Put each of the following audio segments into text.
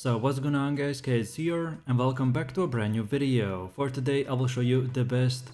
So what's going on guys, Kids here and welcome back to a brand new video. For today I will show you the first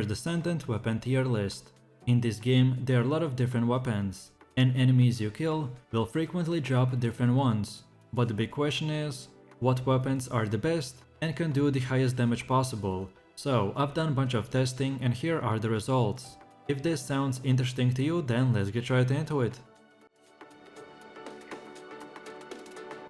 Descendant weapon tier list. In this game there are a lot of different weapons, and enemies you kill will frequently drop different ones. But the big question is, what weapons are the best and can do the highest damage possible? So I've done a bunch of testing and here are the results. If this sounds interesting to you, then let's get right into it.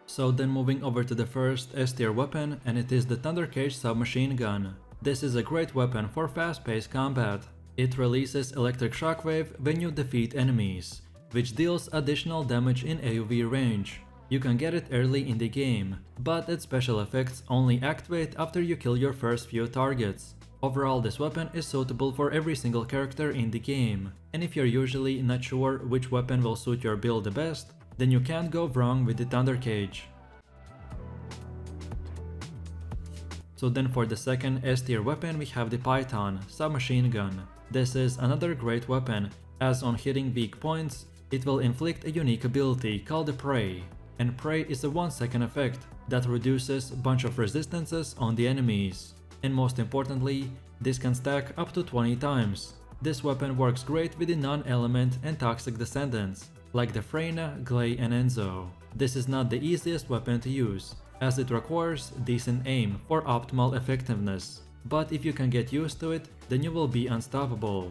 So then moving over to the first S tier weapon, and it is the Thunder Cage submachine gun. This is a great weapon for fast-paced combat. It releases electric shockwave when you defeat enemies, which deals additional damage in AoE range. You can get it early in the game, but its special effects only activate after you kill your first few targets. Overall, this weapon is suitable for every single character in the game, and if you're usually not sure which weapon will suit your build the best, then you can't go wrong with the Thunder Cage. So then for the second S tier weapon we have the Python submachine gun. This is another great weapon, as on hitting weak points, it will inflict a unique ability called the Prey. And Prey is a 1-second effect that reduces a bunch of resistances on the enemies. And most importantly, this can stack up to 20 times. This weapon works great with the non-element and toxic descendants, like the Freyna, Glay and Enzo. This is not the easiest weapon to use, as it requires decent aim for optimal effectiveness, but if you can get used to it, then you will be unstoppable.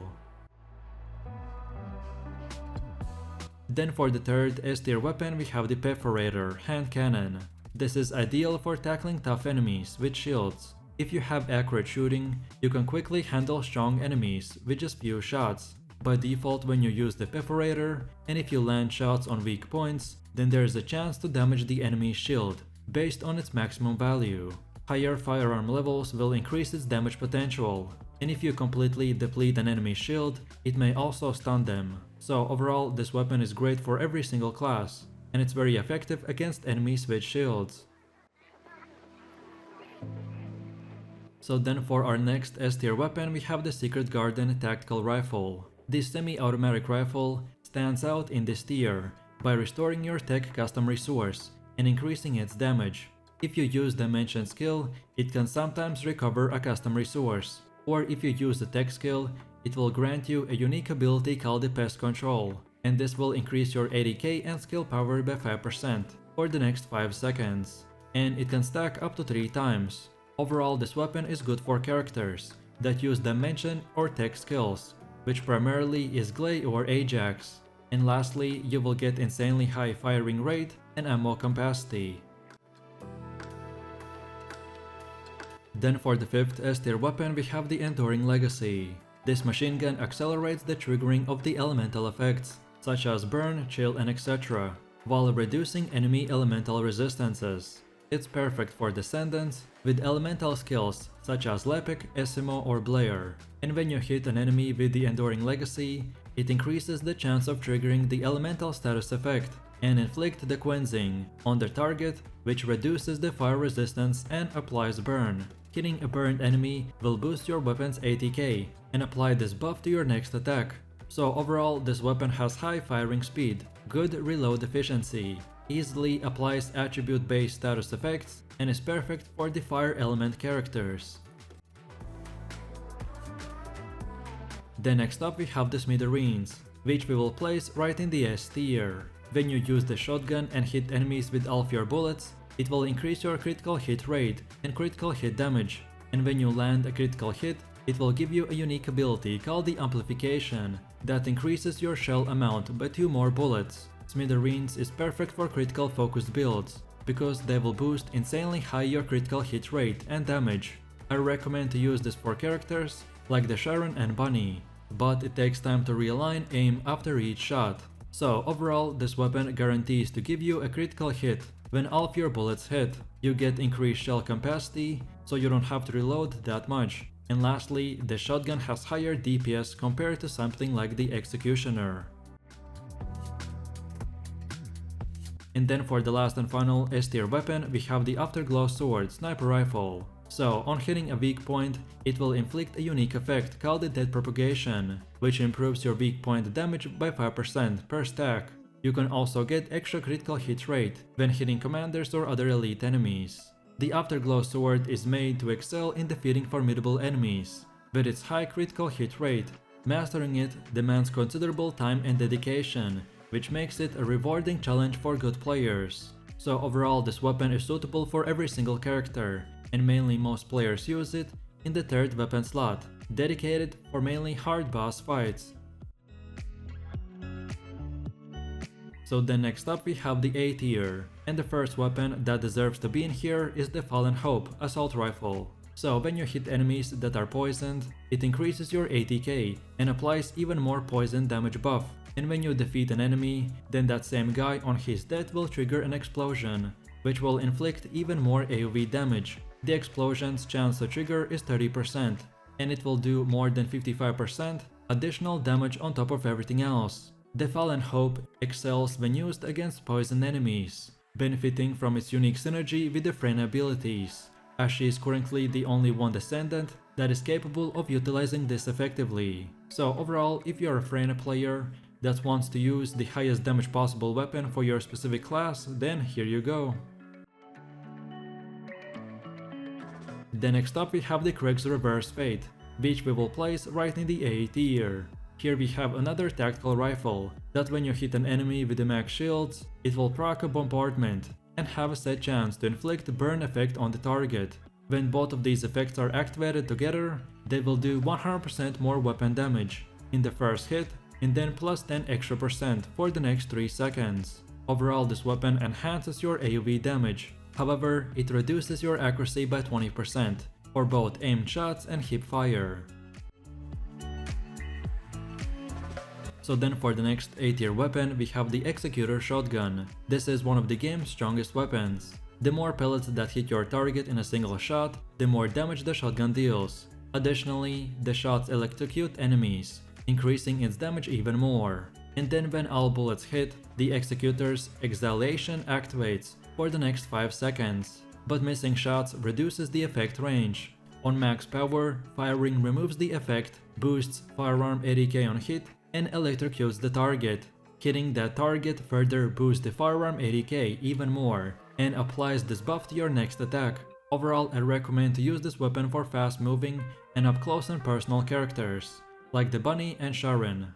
Then for the third S tier weapon we have the Perforator hand cannon. This is ideal for tackling tough enemies with shields. If you have accurate shooting, you can quickly handle strong enemies with just few shots. By default, when you use the Perforator, and if you land shots on weak points, then there is a chance to damage the enemy's shield based on its maximum value. Higher firearm levels will increase its damage potential, and if you completely deplete an enemy's shield, it may also stun them. So overall, this weapon is great for every single class, and it's very effective against enemies with shields. So then for our next S tier weapon we have the Secret Garden tactical rifle. This semi-automatic rifle stands out in this tier by restoring your tech custom resource and increasing its damage. If you use the mentioned skill, it can sometimes recover a custom resource, or if you use the tech skill, it will grant you a unique ability called the Pest Control, and this will increase your ADK and skill power by 5% for the next 5 seconds, and it can stack up to 3 times. Overall, this weapon is good for characters that use dimension or tech skills, which primarily is Glay or Ajax. And lastly, you will get insanely high firing rate and ammo capacity. Then for the fifth S tier weapon we have the Enduring Legacy. This machine gun accelerates the triggering of the elemental effects, such as burn, chill and etc., while reducing enemy elemental resistances. It's perfect for Descendants with elemental skills such as Lepic, Essimo or Blair, and when you hit an enemy with the Enduring Legacy, it increases the chance of triggering the elemental status effect and inflict the cleansing on the target, which reduces the fire resistance and applies burn. Hitting a burned enemy will boost your weapon's ATK and apply this buff to your next attack. So overall, this weapon has high firing speed, good reload efficiency, easily applies attribute-based status effects, and is perfect for the fire element characters. Then next up we have the Smithereens, which we will place right in the S tier. When you use the shotgun and hit enemies with all of your bullets, it will increase your critical hit rate and critical hit damage, and when you land a critical hit, it will give you a unique ability called the Amplification that increases your shell amount by 2 more bullets. Smithereens is perfect for critical focused builds, because they will boost insanely high your critical hit rate and damage. I recommend to use this for characters like the Sharon and Bunny, but it takes time to realign aim after each shot. So overall, this weapon guarantees to give you a critical hit when all of your bullets hit. You get increased shell capacity, so you don't have to reload that much. And lastly, the shotgun has higher DPS compared to something like the Executioner. And then for the last and final S tier weapon we have the Afterglow sword sniper rifle. So on hitting a weak point, it will inflict a unique effect called the Dead Propagation, which improves your weak point damage by 5% per stack. You can also get extra critical hit rate when hitting commanders or other elite enemies. The Afterglow sword is made to excel in defeating formidable enemies. With its high critical hit rate, mastering it demands considerable time and dedication, which makes it a rewarding challenge for good players. So overall, this weapon is suitable for every single character, and mainly most players use it in the third weapon slot, dedicated for mainly hard boss fights. So then next up we have the A tier, and the first weapon that deserves to be in here is the Fallen Hope Assault Rifle. So when you hit enemies that are poisoned, it increases your ATK and applies even more poison damage buff. And when you defeat an enemy, then that same guy on his death will trigger an explosion, which will inflict even more AoE damage. The explosion's chance to trigger is 30%, and it will do more than 55% additional damage on top of everything else. The Fallen Hope excels when used against poison enemies, benefiting from its unique synergy with the Freyna abilities, as she is currently the only one Descendant that is capable of utilizing this effectively. So overall, if you are a Freyna player that wants to use the highest damage possible weapon for your specific class, then here you go. Then next up we have the Craig's Reverse Fate, which we will place right in the A tier. Here we have another tactical rifle, that when you hit an enemy with the max shields, it will proc a bombardment and have a set chance to inflict burn effect on the target. When both of these effects are activated together, they will do 100% more weapon damage in the first hit, and then plus 10 extra% for the next 3 seconds. Overall, this weapon enhances your AoE damage, however, it reduces your accuracy by 20% for both aimed shots and hip fire. So then for the next A tier weapon we have the Executor shotgun. This is one of the game's strongest weapons. The more pellets that hit your target in a single shot, the more damage the shotgun deals. Additionally, the shots electrocute enemies, increasing its damage even more. And then when all bullets hit, the Executor's exhalation activates for the next 5 seconds, but missing shots reduces the effect range. On max power, firing removes the effect, boosts firearm ATK on hit, and electrocutes the target. Hitting that target further boosts the firearm ATK even more, and applies this buff to your next attack. Overall, I recommend to use this weapon for fast moving and up close and personal characters, like the Bunny and Sharon.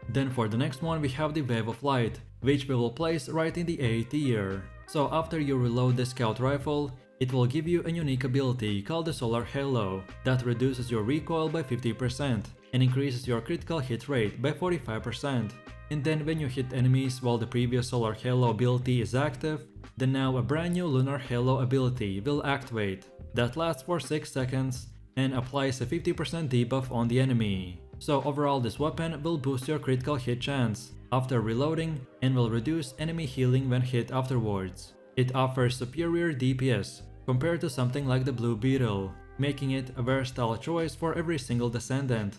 Then for the next one we have the Wave of Light, which we will place right in the A tier. So after you reload the Scout Rifle, it will give you a unique ability called the Solar Halo that reduces your recoil by 50% and increases your critical hit rate by 45%. And then when you hit enemies while the previous Solar Halo ability is active, then now a brand new Lunar Halo ability will activate that lasts for 6 seconds and applies a 50% debuff on the enemy. So overall this weapon will boost your critical hit chance after reloading and will reduce enemy healing when hit afterwards. It offers superior DPS compared to something like the Blue Beetle, making it a versatile choice for every single Descendant.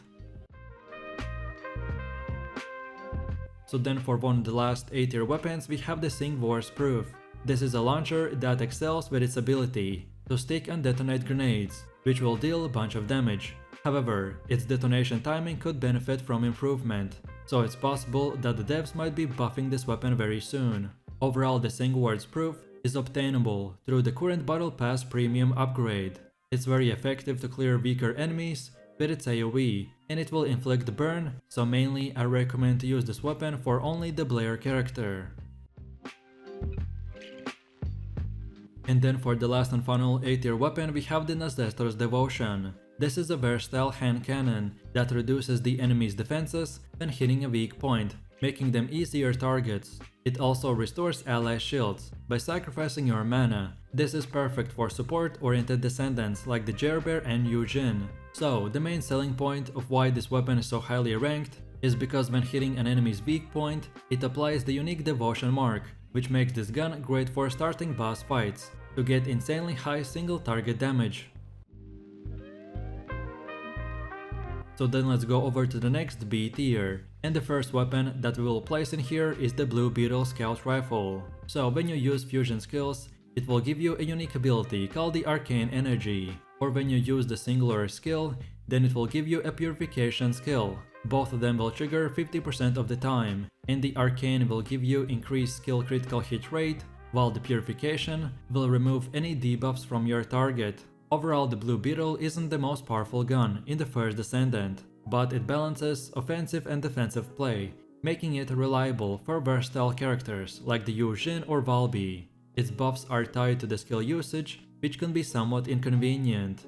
So then for one of the last A tier weapons we have the Sigvores Proof. This is a launcher that excels with its ability to stick and detonate grenades, which will deal a bunch of damage. However, its detonation timing could benefit from improvement, so it's possible that the devs might be buffing this weapon very soon. Overall, the Sigvores Proof is obtainable through the current Battle Pass Premium upgrade. It's very effective to clear weaker enemies with its AoE, and it will inflict burn, so mainly I recommend to use this weapon for only the Blair character. And then for the last and final A tier weapon we have the Nazeistras Devotion. This is a versatile hand cannon that reduces the enemy's defenses when hitting a weak point, making them easier targets. It also restores ally shields by sacrificing your mana. This is perfect for support-oriented Descendants like the Jerbear and Yujin. So, the main selling point of why this weapon is so highly ranked is because when hitting an enemy's weak point, it applies the unique Devotion mark, which makes this gun great for starting boss fights to get insanely high single target damage. So then let's go over to the next B tier, and the first weapon that we will place in here is the Blue Beetle Scout Rifle. So when you use fusion skills, it will give you a unique ability called the Arcane Energy, or when you use the Singular skill, then it will give you a Purification skill. Both of them will trigger 50% of the time, and the Arcane will give you increased skill critical hit rate, while the Purification will remove any debuffs from your target. Overall, the blue beetle isn't the most powerful gun in the first Descendant, but it balances offensive and defensive play, making it reliable for versatile characters like the Yu Jin or Valby. Its buffs are tied to the skill usage, which can be somewhat inconvenient.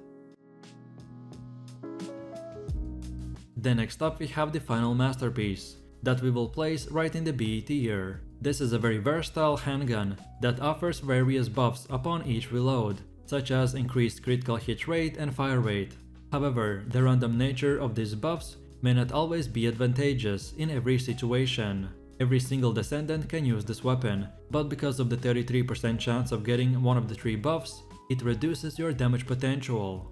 Then next up we have the final masterpiece, that we will place right in the B tier. This is a very versatile handgun that offers various buffs upon each reload, such as increased critical hit rate and fire rate. However, the random nature of these buffs may not always be advantageous in every situation. Every single Descendant can use this weapon, but because of the 33% chance of getting one of the 3 buffs, it reduces your damage potential.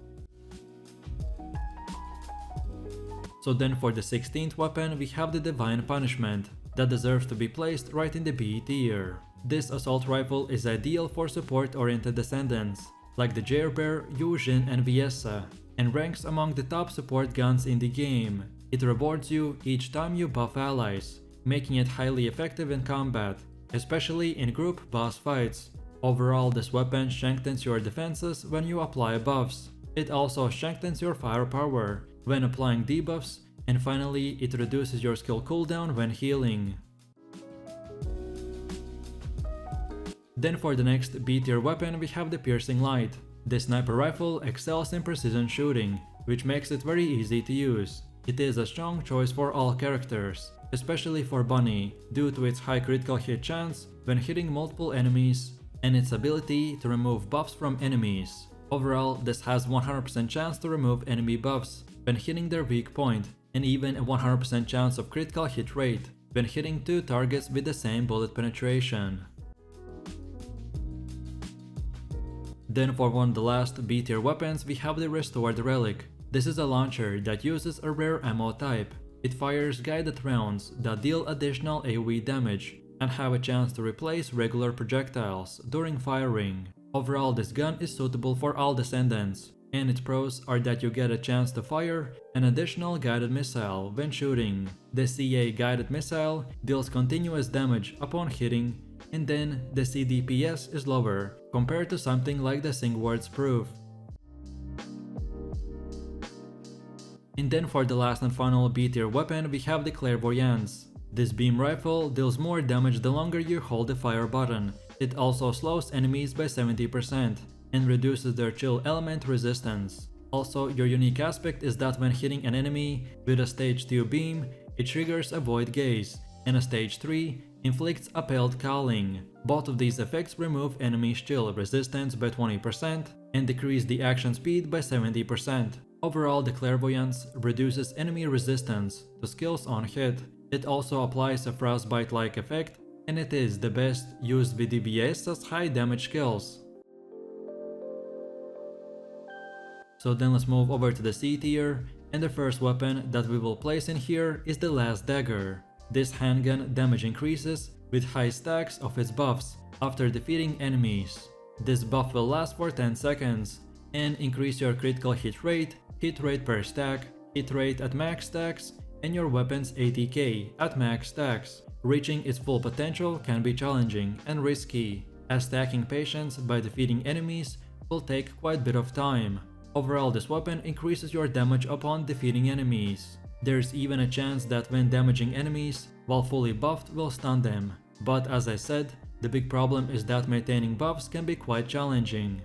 So then for the 16th weapon we have the Divine Punishment, that deserves to be placed right in the B tier. This assault rifle is ideal for support-oriented Descendants, like the Jailbear, Yu Jin and Viessa, and ranks among the top support guns in the game. It rewards you each time you buff allies, making it highly effective in combat, especially in group boss fights. Overall, this weapon strengthens your defenses when you apply buffs. It also strengthens your firepower when applying debuffs, and finally it reduces your skill cooldown when healing. Then for the next B tier weapon we have the Piercing Light. This sniper rifle excels in precision shooting, which makes it very easy to use. It is a strong choice for all characters, especially for Bunny, due to its high critical hit chance when hitting multiple enemies, and its ability to remove buffs from enemies. Overall, this has 100% chance to remove enemy buffs when hitting their weak point, and even a 100% chance of critical hit rate when hitting 2 targets with the same bullet penetration. Then for one of the last B tier weapons we have the Restored Relic. This is a launcher that uses a rare ammo type. It fires guided rounds that deal additional AoE damage and have a chance to replace regular projectiles during firing. Overall, this gun is suitable for all Descendants, and its pros are that you get a chance to fire an additional guided missile when shooting. The CA guided missile deals continuous damage upon hitting, and then the CDPS is lower compared to something like the Sigvores proof. And then for the last and final B tier weapon we have the Clairvoyance. This beam rifle deals more damage the longer you hold the fire button. It also slows enemies by 70% and reduces their chill element resistance. Also, your unique aspect is that when hitting an enemy with a stage 2 beam, it triggers a Void Gaze, and a stage 3 inflicts a Pale Cowling. Both of these effects remove enemy's chill resistance by 20% and decrease the action speed by 70%. Overall, the Clairvoyance reduces enemy resistance to skills on hit. It also applies a frostbite-like effect, and it is the best used with DBS's high damage skills. So then let's move over to the C tier, and the first weapon that we will place in here is the Last Dagger. This handgun damage increases with high stacks of its buffs after defeating enemies. This buff will last for 10 seconds and increase your critical hit rate per stack, hit rate at max stacks, and your weapon's ATK at max stacks. Reaching its full potential can be challenging and risky, as stacking patience by defeating enemies will take quite a bit of time. Overall, this weapon increases your damage upon defeating enemies. There's even a chance that when damaging enemies while fully buffed will stun them, but as I said, the big problem is that maintaining buffs can be quite challenging.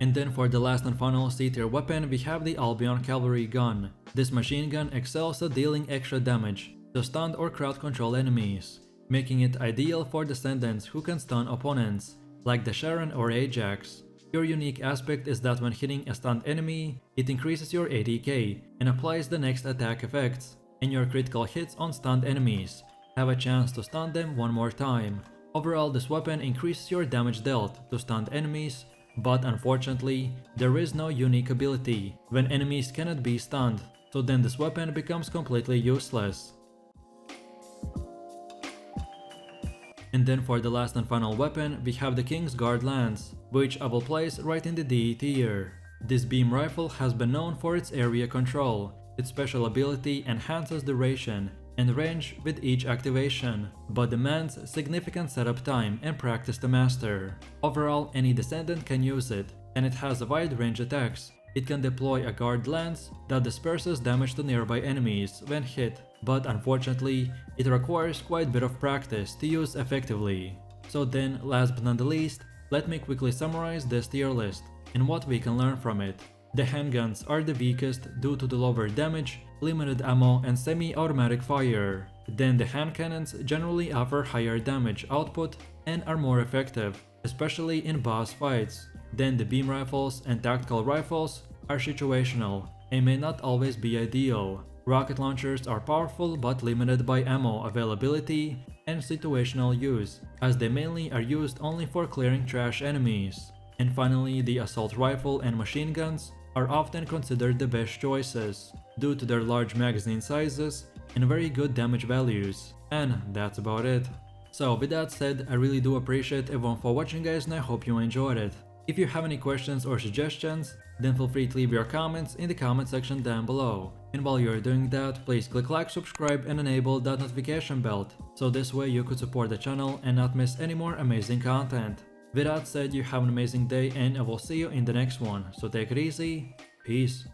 And then for the last and final C tier weapon we have the Albion cavalry gun. This machine gun excels at dealing extra damage to stunned or crowd control enemies, making it ideal for Descendants who can stun opponents, like the Sharon or Ajax. Your unique aspect is that when hitting a stunned enemy, it increases your ATK and applies the next attack effects, and your critical hits on stunned enemies have a chance to stun them one more time. Overall, this weapon increases your damage dealt to stunned enemies, but unfortunately, there is no unique ability when enemies cannot be stunned, so then this weapon becomes completely useless. And then for the last and final weapon we have the King's Guard Lance, which I will place right in the D tier. This beam rifle has been known for its area control. Its special ability enhances duration and range with each activation, but demands significant setup time and practice to master. Overall, any Descendant can use it, and it has a wide range attacks. It can deploy a guard lance that disperses damage to nearby enemies when hit, but unfortunately, it requires quite a bit of practice to use effectively. So then, last but not the least, let me quickly summarize this tier list and what we can learn from it. The handguns are the weakest due to the lower damage, limited ammo and semi-automatic fire. Then the hand cannons generally offer higher damage output and are more effective, especially in boss fights. Then the beam rifles and tactical rifles are situational and may not always be ideal. Rocket launchers are powerful but limited by ammo availability and situational use, as they mainly are used only for clearing trash enemies. And finally, the assault rifle and machine guns are often considered the best choices, due to their large magazine sizes and very good damage values. And that's about it. So with that said, I really do appreciate everyone for watching guys, and I hope you enjoyed it. If you have any questions or suggestions, then feel free to leave your comments in the comment section down below. And while you're doing that, please click like, subscribe and enable that notification bell, so this way you could support the channel and not miss any more amazing content. With that said, you have an amazing day and I will see you in the next one, so take it easy, peace.